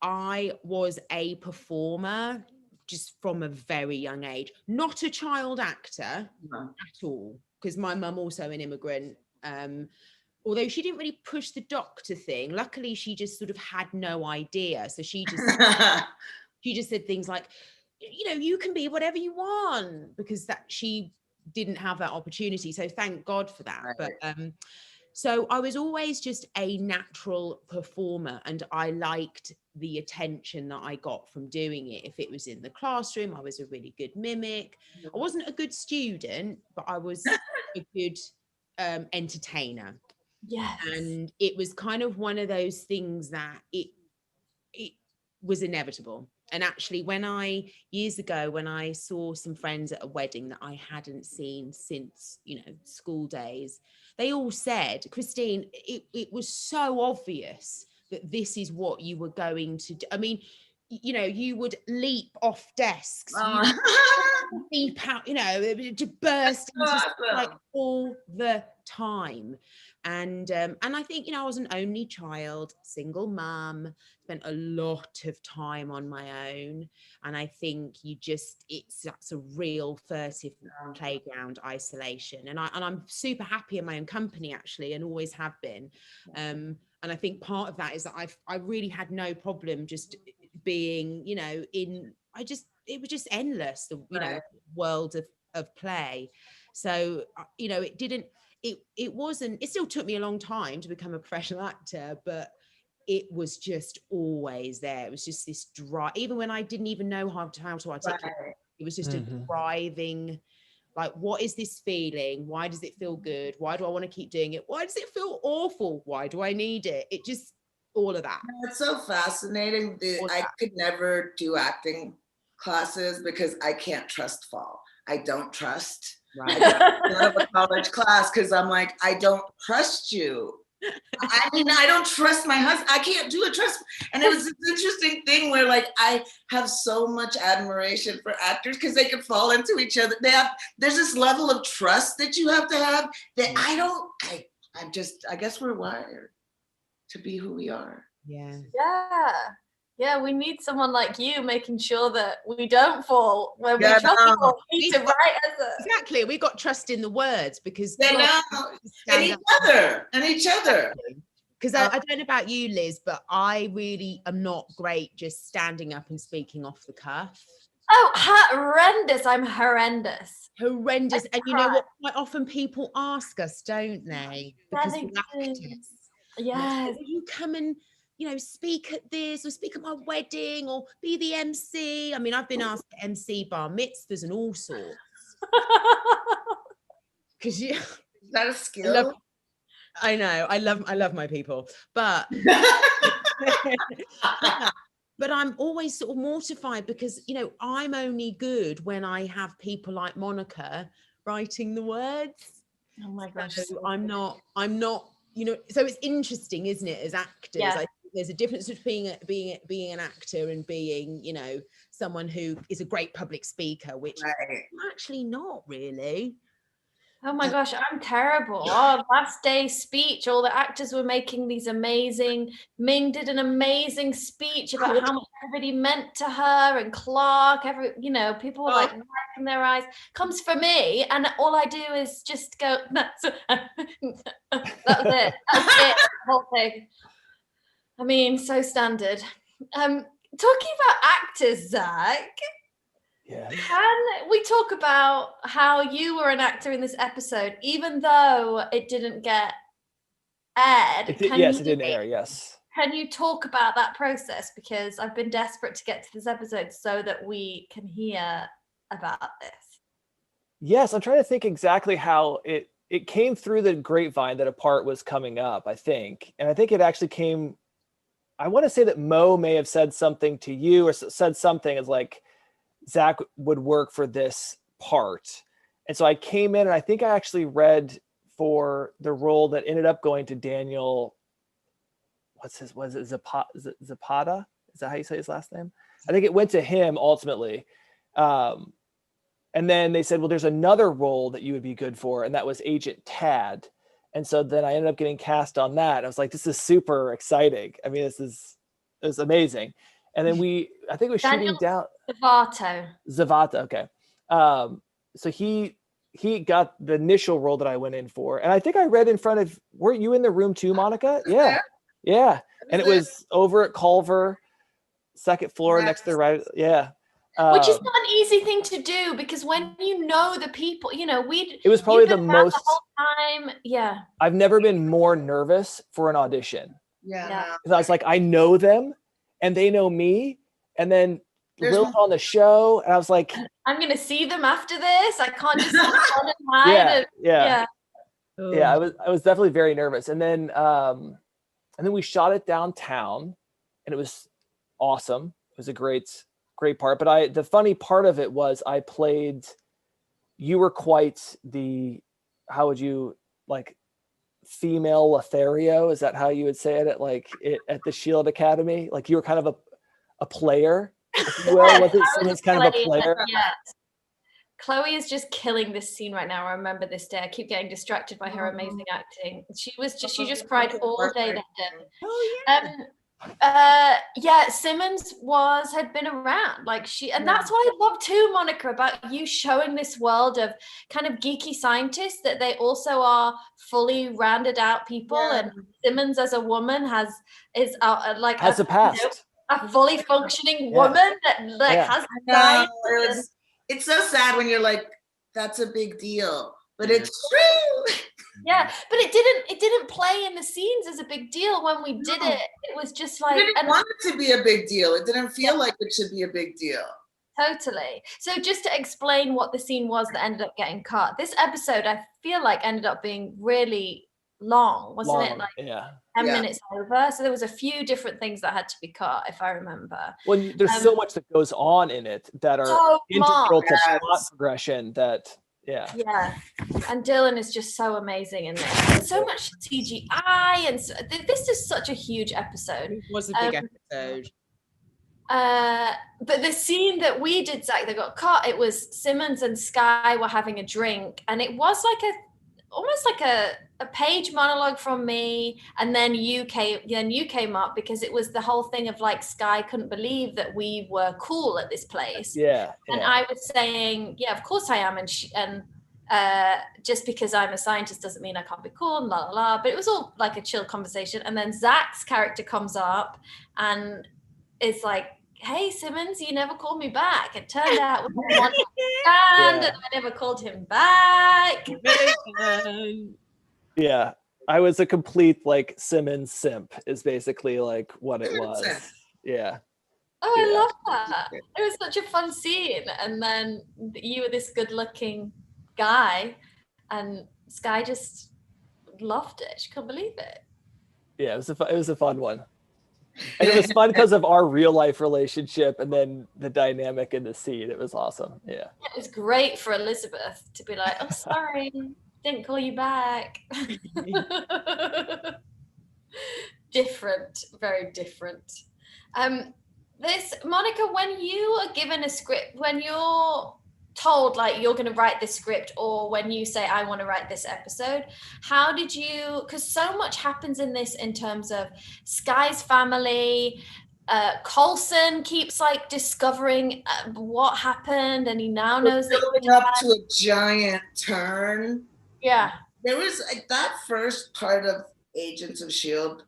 Speaker 4: I was a performer just from a very young age, not a child actor at all, because my mum also an immigrant, although she didn't really push the doctor thing. Luckily she just sort of had no idea, so she just said things like, you know, you can be whatever you want, because that she didn't have that opportunity, so thank God for that. But so I was always just a natural performer, and I liked the attention that I got from doing it. If it was in the classroom, I was a really good mimic. I wasn't a good student, but I was a good entertainer.
Speaker 2: Yes.
Speaker 4: And it was kind of one of those things that it was inevitable. And actually, years ago, when I saw some friends at a wedding that I hadn't seen since, you know, school days, they all said, Christine, it was so obvious that this is what you were going to do. I mean, you know, you would leap off desks, leap out, you know, to burst into like all the time. And I think, you know, I was an only child, single mum, spent a lot of time on my own. And I think that's a real furtive playground isolation. And I'm super happy in my own company, actually, and always have been. And I think part of that is that I really had no problem just being, you know, it was just endless, the you know, world of play. So, you know, it still took me a long time to become a professional actor, but it was just always there. It was just this drive, even when I didn't even know how to articulate. It was just a driving, like, what is this feeling? Why does it feel good? Why do I want to keep doing it? Why does it feel awful? Why do I need it? It just, all of that.
Speaker 3: It's so fascinating. I could never do acting classes because I can't trust fall. I don't trust. Right. I don't have a college class because I'm like, I don't trust you. I mean, I don't trust my husband. I can't do a trust. And it was this interesting thing where like I have so much admiration for actors because they can fall into each other. There's this level of trust that you have to have that I guess we're wired to be who we are.
Speaker 4: Yeah.
Speaker 2: Yeah, we need someone like you making sure that we don't fall when we trust people. We need to write as a...
Speaker 4: Exactly. We got trust in the words because
Speaker 3: and each other.
Speaker 4: Because I don't know about you, Liz, but I really am not great just standing up and speaking off the cuff.
Speaker 2: Oh, horrendous. I'm horrendous.
Speaker 4: Horrendous. And you know what? Quite often people ask us, don't they? Because we're actors.
Speaker 2: Yes.
Speaker 4: Will you come and, you know, speak at this or speak at my wedding or be the MC? I mean, I've been asked to MC bar mitzvahs and all sorts. Because is
Speaker 3: that a skill?
Speaker 4: I know. I love my people, but but I'm always sort of mortified because, you know, I'm only good when I have people like Monica writing the words.
Speaker 2: Oh my gosh.
Speaker 4: So I'm not, you know, so it's interesting, isn't it, as actors?
Speaker 2: Yeah.
Speaker 4: I think there's a difference between being an actor and being, you know, someone who is a great public speaker, which I'm actually not really.
Speaker 2: Oh my gosh, I'm terrible. Oh, last day's speech, all the actors were making these amazing, Ming did an amazing speech about how much everybody meant to her, and Clark, you know, people were like wiping their eyes. Comes for me, and all I do is just go, that was it. That was it, the whole thing. I mean, so standard. Talking about actors, Zach.
Speaker 1: Yeah.
Speaker 2: Can we talk about how you were an actor in this episode, even though it didn't get aired?
Speaker 1: It didn't air, yes.
Speaker 2: Can you talk about that process? Because I've been desperate to get to this episode so that we can hear about this.
Speaker 1: Yes, I'm trying to think exactly how it came through the grapevine that a part was coming up, I think. And I think it actually came, I want to say that Mo may have said something to you or said something as like, Zach would work for this part. And so I came in and I think I actually read for the role that ended up going to Daniel. Was it Zapata? Is that how you say his last name? I think it went to him ultimately. And then they said, well, there's another role that you would be good for. And that was Agent Tad. And so then I ended up getting cast on that. I was like, this is super exciting. I mean, it was amazing. And then I think we were shooting down Zavata. Okay. So he got the initial role that I went in for. And I think I read in front of, weren't you in the room too, Monica? Yeah. Yeah. And it was over at Culver, second floor next to the right. Yeah.
Speaker 2: Which is not an easy thing to do because when you know the people, you know, it
Speaker 1: was probably the most
Speaker 2: the whole time. Yeah.
Speaker 1: I've never been more nervous for an audition.
Speaker 3: Yeah.
Speaker 1: Because I was like, I know them and they know me. And then Lil's on the show. And I was like,
Speaker 2: I'm going to see them after this. I can't just run and hide.
Speaker 1: Yeah. I was definitely very nervous. And then we shot it downtown and it was awesome. It was a great part. But the funny part of it was you were quite the, how would you like, female Lothario? Is that how you would say it at the Shield Academy? Like you were kind of a player, if you will. Was it someone's kind of a player?
Speaker 2: Yeah. Chloe is just killing this scene right now. I remember this day. I keep getting distracted by her amazing acting. She just cried all day that day.
Speaker 4: Oh
Speaker 2: yeah. Simmons had been around, and that's what I love too, Monica, about you showing this world of kind of geeky scientists, that they also are fully rounded out people. And Simmons as a woman has a past, a fully functioning woman that has science.
Speaker 3: It's so sad when you're like, that's a big deal, but it's true.
Speaker 2: Yeah, but it didn't play in the scenes as a big deal when we did it. It was just like,
Speaker 3: we didn't want it to be a big deal. It didn't feel like it should be a big deal.
Speaker 2: Totally. So just to explain what the scene was that ended up getting cut, this episode I feel like ended up being really long, wasn't it? Like 10 minutes over. So there was a few different things that had to be cut, if I remember.
Speaker 1: Well, there's so much that goes on in it that are integral to plot progression that Yeah.
Speaker 2: Yeah, and Dylan is just so amazing in this. And so much CGI, and this is such a huge episode.
Speaker 4: It was a big episode.
Speaker 2: But the scene that we did, Zach, that got cut, it was Simmons and Sky were having a drink, and it was like almost like a page monologue from me, and then you came up, because it was the whole thing of like Sky couldn't believe that we were cool at this place.
Speaker 1: Yeah.
Speaker 2: And I was saying, yeah, of course I am, and just because I'm a scientist doesn't mean I can't be cool, and la la la. But it was all like a chill conversation, and then Zach's character comes up and it's like, hey Simmons, you never called me back. It turned out we didn't want to stand, and I never called him back.
Speaker 1: Yeah, I was a complete like Simmons simp is basically like what it was. Yeah.
Speaker 2: Oh, I love that. It was such a fun scene. And then you were this good looking guy, and Sky just loved it. She couldn't believe it.
Speaker 1: Yeah, it was a fun one. And it was fun because of our real life relationship and then the dynamic in the scene. It was awesome. Yeah.
Speaker 2: It was great for Elizabeth to be like, oh, sorry, didn't call you back. Different, very different. This, Monica, when you are given a script, when you're told like you're going to write this script, or when you say I want to write this episode, how did you, because so much happens in this in terms of Sky's family, Coulson keeps like discovering what happened, and he now knows
Speaker 3: building up to a giant turn.
Speaker 2: Yeah,
Speaker 3: there was that first part of Agents of Shield.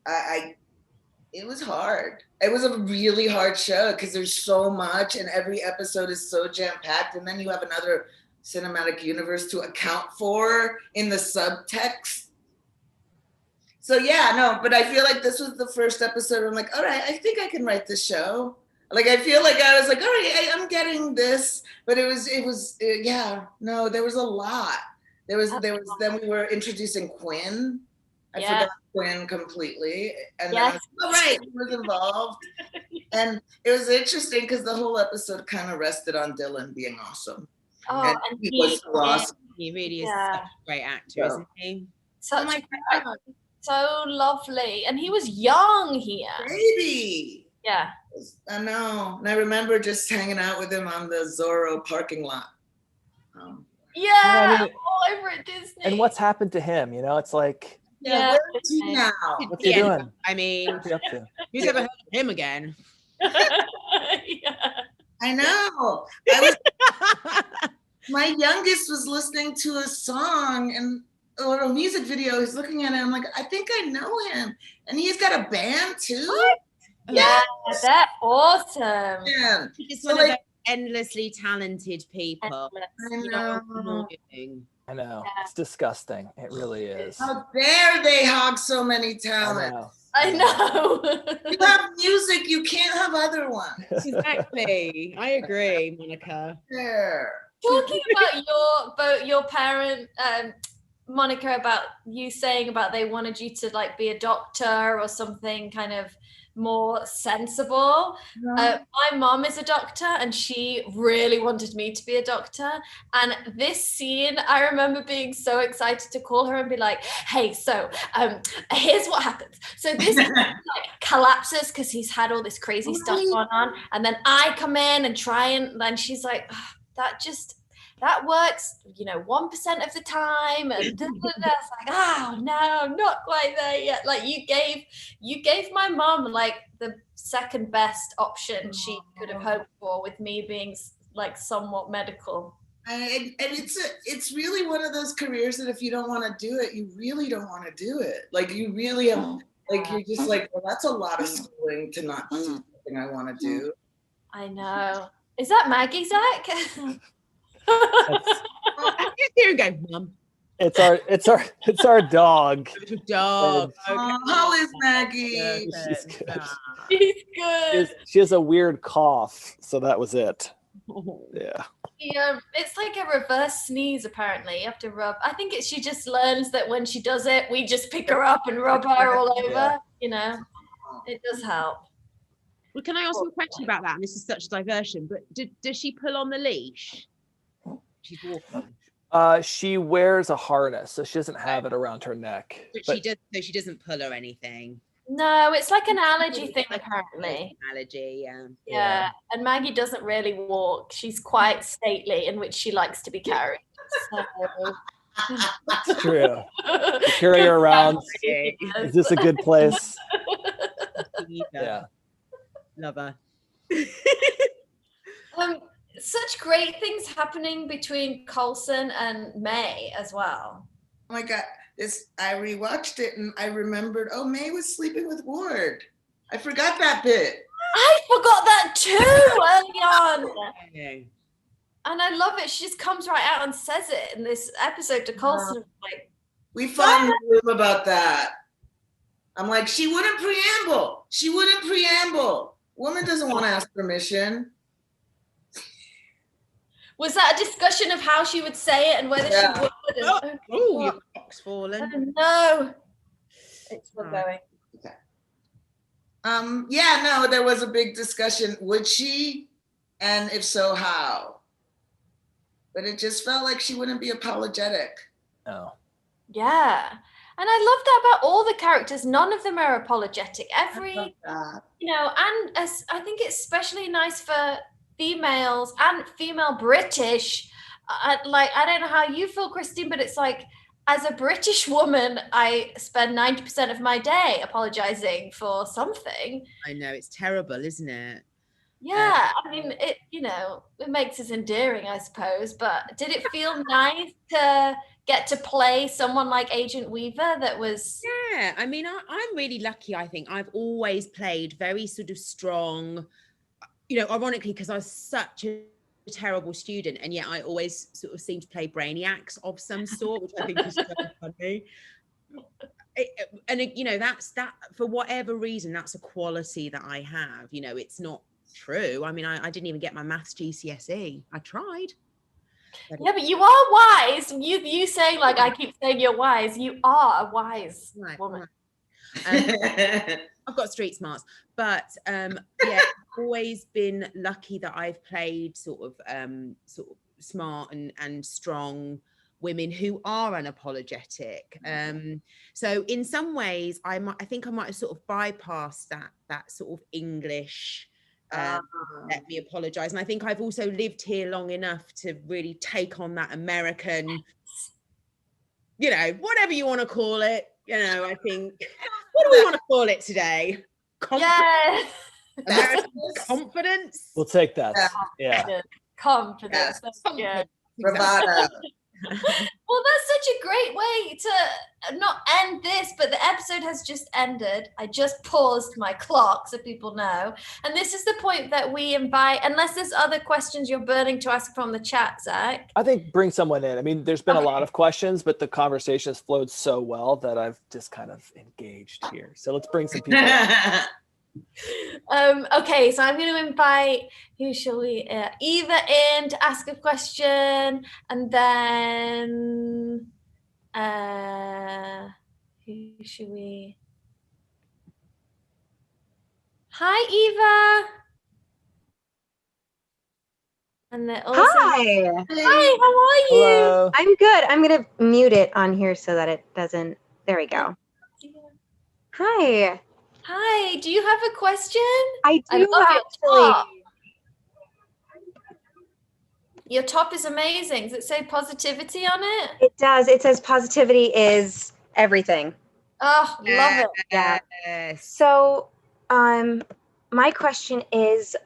Speaker 3: It was hard. It was a really hard show because there's so much, and every episode is so jam-packed, and then you have another cinematic universe to account for in the subtext. So yeah, no, but I feel like this was the first episode where I'm like, all right, I think I can write this show. Like, I feel like I was like, all right, I'm getting this, but yeah, no, there was a lot. There was, then we were introducing Quinn. I forgot Quinn completely. And then I was like, all right, he was involved. And it was interesting because the whole episode kind of rested on Dylan being awesome.
Speaker 2: Oh,
Speaker 3: and he was so awesome.
Speaker 4: He really is such a great actor, isn't he?
Speaker 2: Such a great actor. So lovely. And he was young here.
Speaker 3: Baby.
Speaker 2: Yeah.
Speaker 3: I know. And I remember just hanging out with him on the Zorro parking lot.
Speaker 2: Yeah, all over at Disney.
Speaker 1: And what's happened to him? You know, it's like,
Speaker 3: where is he now?
Speaker 1: What's he doing?
Speaker 4: I mean,
Speaker 1: what's he up to?
Speaker 4: Who's ever heard of him again?
Speaker 3: I know. My youngest was listening to a song or a music video. He's looking at it. I'm like, I think I know him. And he's got a band too.
Speaker 2: What? Yeah, that's awesome.
Speaker 3: Yeah.
Speaker 4: He's one of those endlessly talented people.
Speaker 3: I know.
Speaker 1: I know. It's disgusting. It really is.
Speaker 3: How dare they hog so many talents?
Speaker 2: I know.
Speaker 3: You have music, you can't have other ones.
Speaker 4: Exactly. I agree, Monica.
Speaker 3: There.
Speaker 2: Talking about your parent, Monica, about you saying about they wanted you to like be a doctor or something kind of more sensible. My mom is a doctor, and she really wanted me to be a doctor. And this scene, I remember being so excited to call her and be like, hey, so here's what happens. So this like collapses because he's had all this crazy stuff going on, and then I come in and try, and then she's like, oh, that works, 1% of the time, and it's like, oh no, not quite there yet. Like you gave my mom like the second best option she could have hoped for, with me being like somewhat medical.
Speaker 3: And it's really one of those careers that if you don't want to do it, you really don't want to do it. Like you really have, like you're just like, well, that's a lot of schooling to not do something I want to do.
Speaker 2: I know. Is that Maggie, Zach?
Speaker 4: Here we go, Mum.
Speaker 1: It's our dog.
Speaker 4: Dog.
Speaker 3: Okay. How is Maggie?
Speaker 1: She's good.
Speaker 2: She's good.
Speaker 1: She has a weird cough, so that was it. Yeah.
Speaker 2: It's like a reverse sneeze, apparently. You have to rub. I think she just learns that when she does it, we just pick her up and rub her all over. It does help.
Speaker 4: Well, can I ask you a question about that? And this is such a diversion, but does she pull on the leash? She's walking.
Speaker 1: She wears a harness, so she doesn't have it around her neck.
Speaker 4: But she doesn't pull or anything.
Speaker 2: No, it's like an allergy thing, apparently.
Speaker 4: Allergy,
Speaker 2: Yeah, and Maggie doesn't really walk. She's quite stately, in which she likes to be carried. So.
Speaker 1: It's true. You carry her around. Is this a good place? Yeah.
Speaker 4: Love her.
Speaker 2: Such great things happening between Coulson and May as well.
Speaker 3: Oh my God. I rewatched it and I remembered, oh, May was sleeping with Ward. I forgot that bit.
Speaker 2: I forgot that too early on. And I love it. She just comes right out and says it in this episode to Coulson. Like,
Speaker 3: we fought in the room about that. I'm like, she wouldn't preamble. She wouldn't preamble. Woman doesn't want to ask permission.
Speaker 2: Was that a discussion of how she would say it and whether she would?
Speaker 4: Oh, your box fallen.
Speaker 2: Oh, no. It's still going.
Speaker 3: Okay. Yeah, no, there was a big discussion. Would she? And if so, how? But it just felt like she wouldn't be apologetic.
Speaker 1: Oh.
Speaker 2: Yeah. And I love that about all the characters. None of them are apologetic. And I think it's especially nice for females and female British. I don't know how you feel, Christine, but it's like, as a British woman, I spend 90% of my day apologizing for something.
Speaker 4: I know, it's terrible, isn't it?
Speaker 2: Yeah, I mean, it makes us endearing, I suppose, but did it feel nice to get to play someone like Agent Weaver that was...
Speaker 4: Yeah, I mean, I'm really lucky, I think. I've always played very sort of strong, ironically, because I was such a terrible student, and yet I always sort of seem to play brainiacs of some sort, which I think is so funny. That's that, for whatever reason, that's a quality that I have. It's not true. I mean, I didn't even get my maths GCSE. I tried.
Speaker 2: But you are wise. You saying, like, I keep saying you're wise. You are a wise woman.
Speaker 4: I've got street smarts, but I've always been lucky that I've played sort of smart and strong women who are unapologetic. So in some ways, I think I might have sort of bypassed that sort of English. Let me apologize. And I think I've also lived here long enough to really take on that American, whatever you want to call it. I think, what do we want to call it today? Confidence.
Speaker 1: We'll take that. Yeah.
Speaker 2: Confidence.
Speaker 3: Yeah. Bravado.
Speaker 2: Well, that's such a great way to not end this, but the episode has just ended. I just paused my clock so people know. And this is the point that we invite, unless there's other questions you're burning to ask from the chat, Zach.
Speaker 1: I think bring someone in. I mean, there's been a lot of questions, but the conversation has flowed so well that I've just kind of engaged here. So let's bring some people in.
Speaker 2: Okay, so I'm going to invite, who shall we, Eva in to ask a question, and then who should we? Hi, Eva. And then also,
Speaker 5: Hi,
Speaker 2: how are you?
Speaker 1: Hello.
Speaker 5: I'm good. I'm gonna mute it on here so that it doesn't. There we go. Hi.
Speaker 2: Hi, do you have a question?
Speaker 5: I do
Speaker 2: love
Speaker 5: actually.
Speaker 2: your top. Your top is amazing. Does it say positivity on it?
Speaker 5: It does. It says positivity is everything.
Speaker 2: Oh, love it.
Speaker 5: Yeah.
Speaker 4: Yes.
Speaker 5: So, my question is,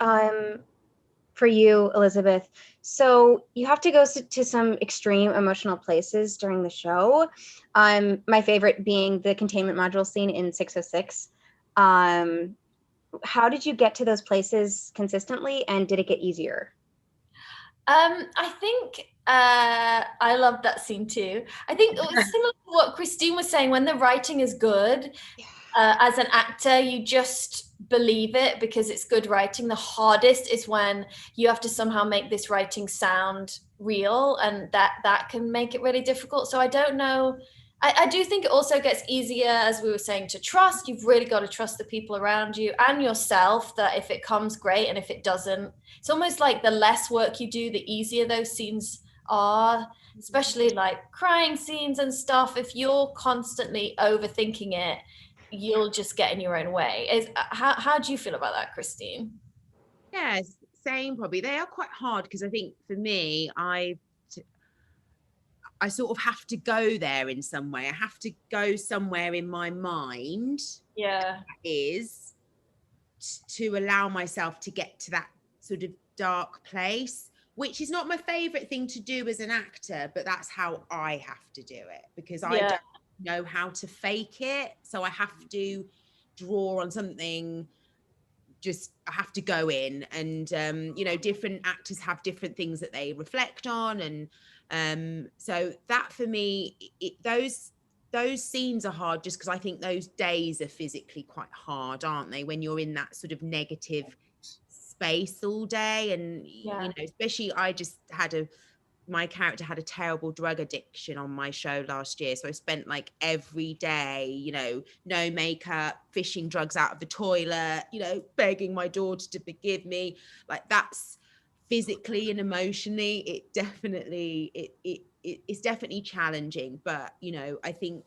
Speaker 5: for you, Elizabeth. So you have to go to some extreme emotional places during the show. My favorite being the containment module scene in 606. How did you get to those places consistently, and did it get easier?
Speaker 2: I think I love that scene too. I think it was similar to what Christine was saying. When the writing is good, as an actor, you just believe it because it's good writing. The hardest is when you have to somehow make this writing sound real, and that can make it really difficult. So I don't know. I do think it also gets easier, as we were saying, to trust. You've really got to trust the people around you and yourself, that if it comes, great, and if it doesn't, it's almost like the less work you do, the easier those scenes are, especially like crying scenes and stuff, if you're constantly overthinking it, you'll just get in your own way. How do you feel about that, Christine?
Speaker 4: Yes, same probably. They are quite hard because I think for me, I sort of have to go there in some way. I have to go somewhere in my mind.
Speaker 2: Yeah.
Speaker 4: Is to allow myself to get to that sort of dark place, which is not my favorite thing to do as an actor, but that's how I have to do it because I don't know how to fake it. So I have to draw on something. Just I have to go in, and you know, different actors have different things that they reflect on, and so that for me, those scenes are hard just because I think those days are physically quite hard, aren't they, when you're in that sort of negative space all day. And you know, especially I just had my character had a terrible drug addiction on my show last year. So I spent like every day, you know, no makeup, fishing drugs out of the toilet, you know, begging my daughter to forgive me. Like that's physically and emotionally, it definitely, it's definitely challenging. But, you know, I think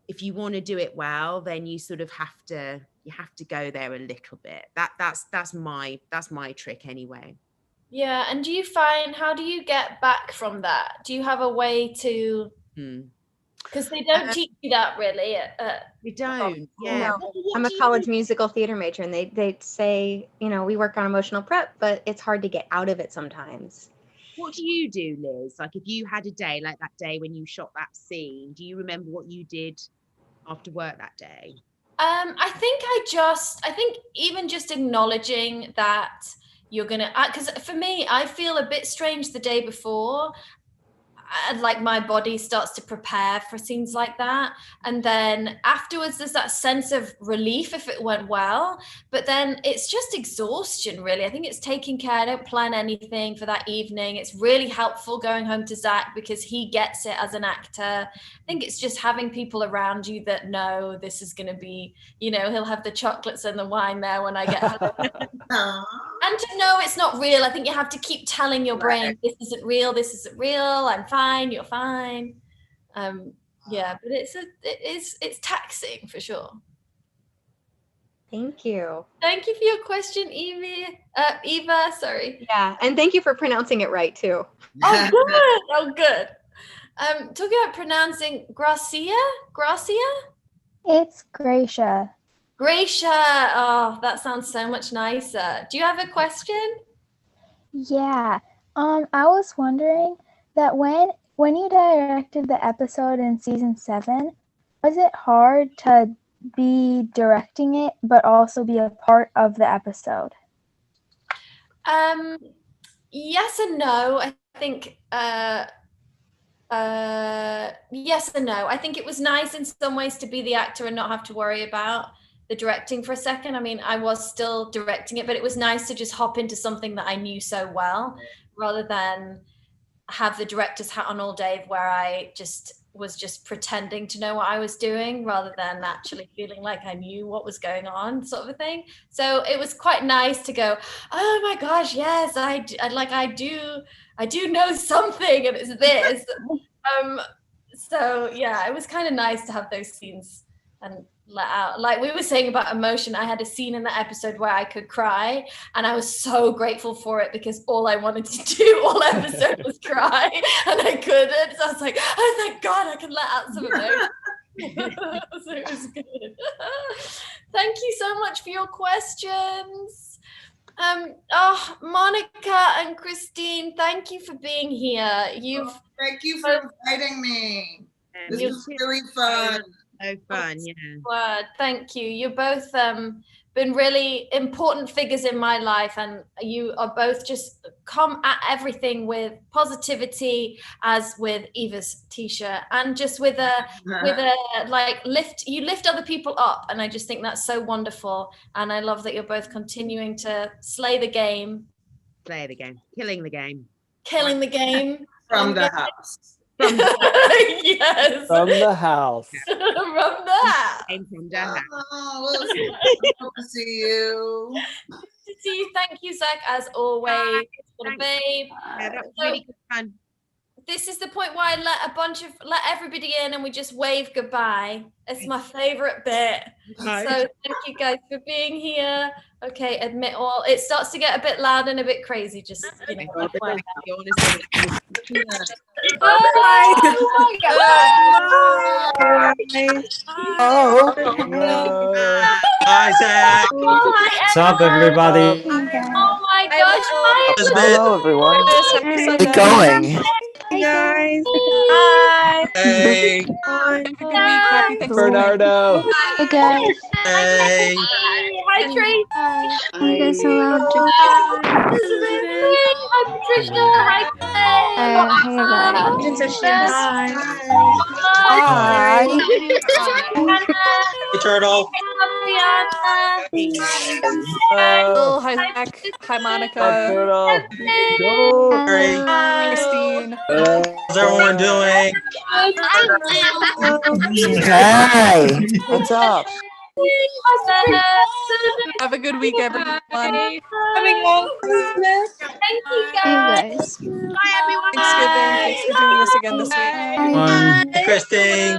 Speaker 4: if you want to do it well, then you sort of have to go there a little bit. That's my trick anyway.
Speaker 2: Yeah, and do you find, how do you get back from that? Do you have a way to, because they don't teach you that really.
Speaker 4: They don't, yeah.
Speaker 5: No. I'm a college musical theater major, and they say, you know, we work on emotional prep, but it's hard to get out of it sometimes.
Speaker 4: What do you do, Liz? Like if you had a day like that day when you shot that scene, do you remember what you did after work that day?
Speaker 2: I think even just acknowledging that you're gonna, because for me, I feel a bit strange the day before, and like my body starts to prepare for scenes like that, and then afterwards there's that sense of relief if it went well, but then it's just exhaustion really. I think it's taking care. I don't plan anything for that evening. It's really helpful going home to Zach because he gets it as an actor. I think it's just having people around you that know this is going to be, you know, he'll have the chocolates and the wine there when I get home. And to know it's not real. I think you have to keep telling your brain, this isn't real, I'm fine, you're fine. Yeah, but it's taxing for sure.
Speaker 5: Thank you.
Speaker 2: Thank you for your question, Eva, sorry.
Speaker 5: Yeah, and thank you for pronouncing it right too.
Speaker 2: Oh, good. Oh, good. Talking about pronouncing Gracia?
Speaker 6: It's Gracia.
Speaker 2: Gracia. Oh, that sounds so much nicer. Do you have a question?
Speaker 6: Yeah. I was wondering that when you directed the episode in season 7, was it hard to be directing it but also be a part of the episode?
Speaker 2: Yes and no. I think yes and no. I think it was nice in some ways to be the actor and not have to worry about the directing for a second. I mean, I was still directing it, but it was nice to just hop into something that I knew so well rather than have the director's hat on all day where I was just pretending to know what I was doing rather than actually feeling like I knew what was going on, sort of a thing. So it was quite nice to go, oh my gosh, yes, I do know something, and it's this. So yeah, it was kind of nice to have those scenes and let out. Like we were saying about emotion, I had a scene in the episode where I could cry, and I was so grateful for it because all I wanted to do all episode was cry, and I couldn't. So I was like, oh, thank God I can let out some emotion. So it was good. Thank you so much for your questions. Oh, Monica and Christine, thank you for being here.
Speaker 3: Thank you for inviting me. This was really fun.
Speaker 4: So fun, yeah.
Speaker 2: Thank you. You're both been really important figures in my life, and you are both just come at everything with positivity, as with Eva's t-shirt, and just with a like you lift other people up, and I just think that's so wonderful. And I love that you're both continuing to slay the game.
Speaker 4: Killing the game.
Speaker 3: From the house.
Speaker 2: Yes.
Speaker 1: From the house.
Speaker 2: From the house.
Speaker 3: Oh, well, to see you.
Speaker 2: To see you. Thank you, Zach, as always. What a babe.
Speaker 4: Yeah, that was really good fun.
Speaker 2: this is the point where I let everybody in and we just wave goodbye. It's my favorite bit.
Speaker 4: Hi.
Speaker 2: So thank you guys for being here. Okay, admit all. It starts to get a bit loud and a bit crazy. Just FYI.
Speaker 1: Oh,
Speaker 7: Hi, Zach.
Speaker 8: What's up, everybody?
Speaker 2: Oh my gosh.
Speaker 9: Hello, everyone. How's it going?
Speaker 6: Hey guys.
Speaker 2: Hi.
Speaker 7: Hey.
Speaker 1: Bernardo.
Speaker 6: Hey guys.
Speaker 7: Hey.
Speaker 2: Hi, Tracy.
Speaker 6: You guys allowed to?
Speaker 2: Hi, Patricia. Hi,
Speaker 6: Hey everybody.
Speaker 2: Agentsofshield.
Speaker 9: Hi.
Speaker 7: Hey, Turtle.
Speaker 1: Oh,
Speaker 10: Hi, Zach. Hi,
Speaker 1: hi,
Speaker 10: Monica.
Speaker 1: Turtle.
Speaker 7: Hey.
Speaker 10: Christine.
Speaker 7: How's everyone doing?
Speaker 9: Hi. What's up?
Speaker 10: Have a good week, everyone.
Speaker 2: Thank you,
Speaker 6: Hey
Speaker 2: guys.
Speaker 6: guys.
Speaker 10: Thanksgiving. Thanks for doing this again this week.
Speaker 8: One.
Speaker 7: Hey, Christine.